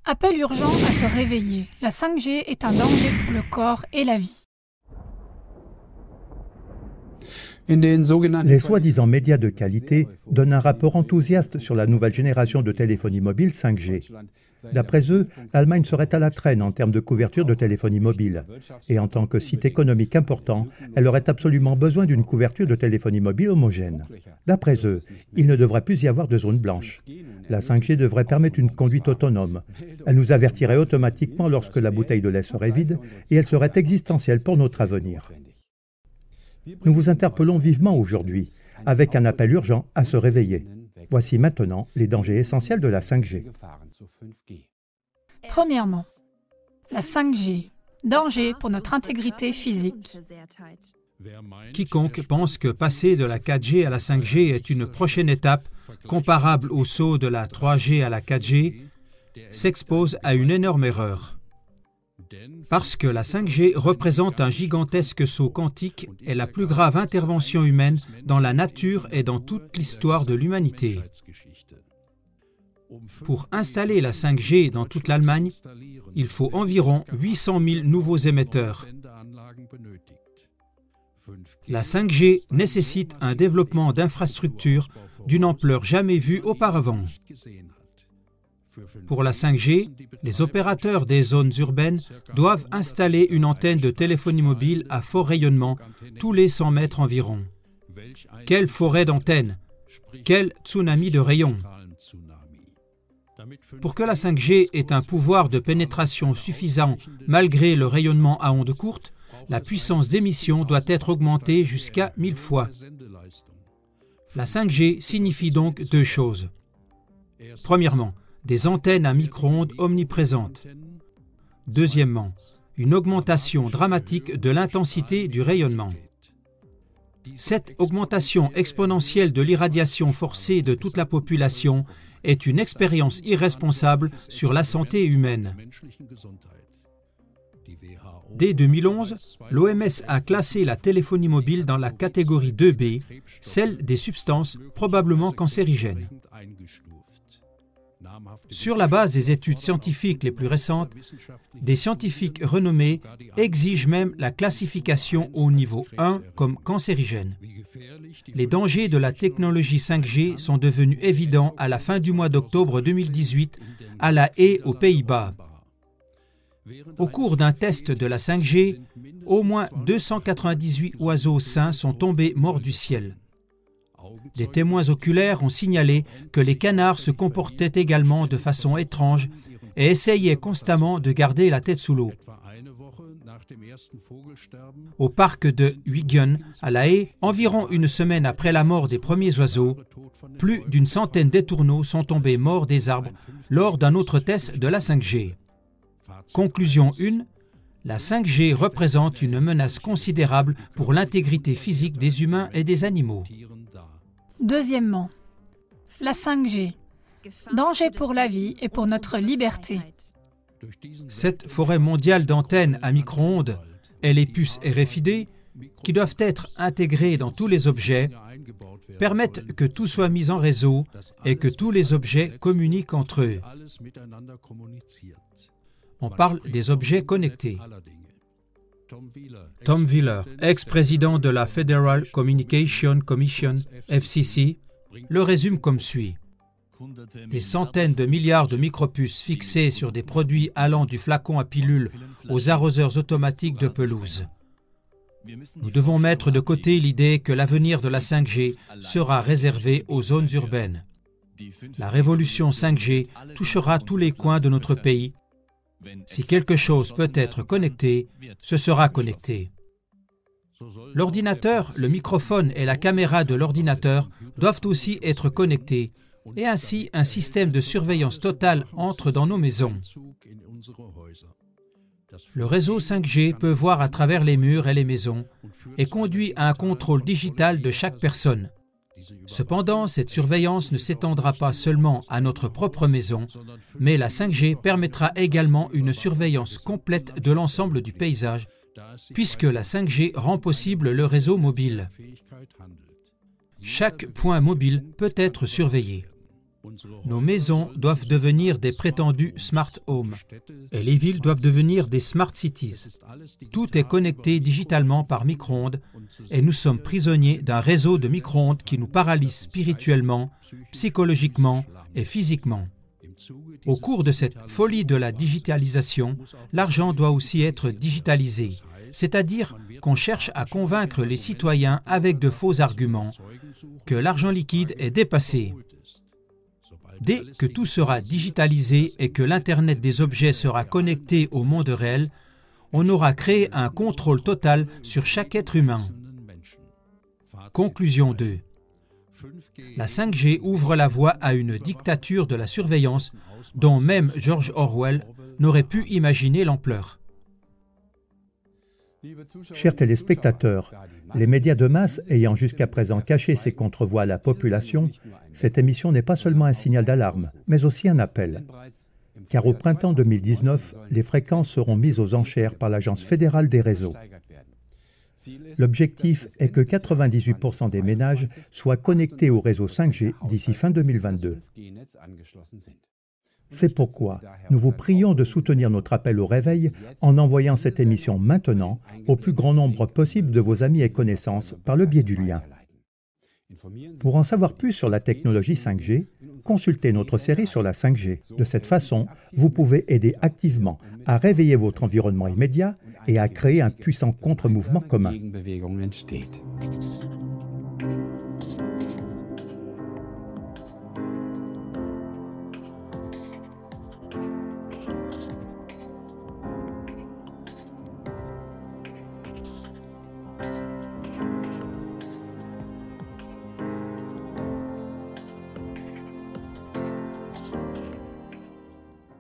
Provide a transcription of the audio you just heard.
Appel urgent à se réveiller. La 5G est un danger pour le corps et la vie. Les soi-disant médias de qualité donnent un rapport enthousiaste sur la nouvelle génération de téléphonie mobile 5G. D'après eux, l'Allemagne serait à la traîne en termes de couverture de téléphonie mobile. Et en tant que site économique important, elle aurait absolument besoin d'une couverture de téléphonie mobile homogène. D'après eux, il ne devrait plus y avoir de zone blanche. La 5G devrait permettre une conduite autonome. Elle nous avertirait automatiquement lorsque la bouteille de lait serait vide et elle serait existentielle pour notre avenir. Nous vous interpellons vivement aujourd'hui, avec un appel urgent à se réveiller. Voici maintenant les dangers essentiels de la 5G. Premièrement, la 5G, danger pour notre intégrité physique. Quiconque pense que passer de la 4G à la 5G est une prochaine étape comparable au saut de la 3G à la 4G s'expose à une énorme erreur. Parce que la 5G représente un gigantesque saut quantique et la plus grave intervention humaine dans la nature et dans toute l'histoire de l'humanité. Pour installer la 5G dans toute l'Allemagne, il faut environ 800 000 nouveaux émetteurs. La 5G nécessite un développement d'infrastructures d'une ampleur jamais vue auparavant. Pour la 5G, les opérateurs des zones urbaines doivent installer une antenne de téléphonie mobile à fort rayonnement tous les 100 mètres environ. Quelle forêt d'antennes! Quel tsunami de rayons! Pour que la 5G ait un pouvoir de pénétration suffisant malgré le rayonnement à ondes courtes, la puissance d'émission doit être augmentée jusqu'à 1000 fois. La 5G signifie donc deux choses. Premièrement, des antennes à micro-ondes omniprésentes. Deuxièmement, une augmentation dramatique de l'intensité du rayonnement. Cette augmentation exponentielle de l'irradiation forcée de toute la population est une expérience irresponsable sur la santé humaine. Dès 2011, l'OMS a classé la téléphonie mobile dans la catégorie 2B, celle des substances probablement cancérigènes. Sur la base des études scientifiques les plus récentes, des scientifiques renommés exigent même la classification au niveau 1 comme cancérigène. Les dangers de la technologie 5G sont devenus évidents à la fin du mois d'octobre 2018 à La Haye, aux Pays-Bas. Au cours d'un test de la 5G, au moins 298 oiseaux sains sont tombés morts du ciel. Des témoins oculaires ont signalé que les canards se comportaient également de façon étrange et essayaient constamment de garder la tête sous l'eau. Au parc de Huygen, à La Haye, environ une semaine après la mort des premiers oiseaux, plus d'une centaine d'étourneaux sont tombés morts des arbres lors d'un autre test de la 5G. Conclusion 1. La 5G représente une menace considérable pour l'intégrité physique des humains et des animaux. Deuxièmement, la 5G, danger pour la vie et pour notre liberté. Cette forêt mondiale d'antennes à micro-ondes et les puces RFID, qui doivent être intégrées dans tous les objets, permettent que tout soit mis en réseau et que tous les objets communiquent entre eux. On parle des objets connectés. Tom Wheeler, ex-président de la Federal Communication Commission, FCC, le résume comme suit. Des centaines de milliards de micropuces fixées sur des produits allant du flacon à pilule aux arroseurs automatiques de pelouse. Nous devons mettre de côté l'idée que l'avenir de la 5G sera réservé aux zones urbaines. La révolution 5G touchera tous les coins de notre pays. Si quelque chose peut être connecté, ce sera connecté. L'ordinateur, le microphone et la caméra de l'ordinateur doivent aussi être connectés, et ainsi un système de surveillance totale entre dans nos maisons. Le réseau 5G peut voir à travers les murs et les maisons et conduit à un contrôle digital de chaque personne. Cependant, cette surveillance ne s'étendra pas seulement à notre propre maison, mais la 5G permettra également une surveillance complète de l'ensemble du paysage, puisque la 5G rend possible le réseau mobile. Chaque point mobile peut être surveillé. Nos maisons doivent devenir des prétendus smart homes et les villes doivent devenir des smart cities. Tout est connecté digitalement par micro-ondes et nous sommes prisonniers d'un réseau de micro-ondes qui nous paralyse spirituellement, psychologiquement et physiquement. Au cours de cette folie de la digitalisation, l'argent doit aussi être digitalisé, c'est-à-dire qu'on cherche à convaincre les citoyens avec de faux arguments que l'argent liquide est dépassé. Dès que tout sera digitalisé et que l'Internet des objets sera connecté au monde réel, on aura créé un contrôle total sur chaque être humain. Conclusion 2. La 5G ouvre la voie à une dictature de la surveillance dont même George Orwell n'aurait pu imaginer l'ampleur. Chers téléspectateurs, les médias de masse ayant jusqu'à présent caché ces contrevoix à la population, cette émission n'est pas seulement un signal d'alarme, mais aussi un appel. Car au printemps 2019, les fréquences seront mises aux enchères par l'Agence fédérale des réseaux. L'objectif est que 98% des ménages soient connectés au réseau 5G d'ici fin 2022. C'est pourquoi nous vous prions de soutenir notre appel au réveil en envoyant cette émission maintenant au plus grand nombre possible de vos amis et connaissances par le biais du lien. Pour en savoir plus sur la technologie 5G, consultez notre série sur la 5G. De cette façon, vous pouvez aider activement à réveiller votre environnement immédiat et à créer un puissant contre-mouvement commun.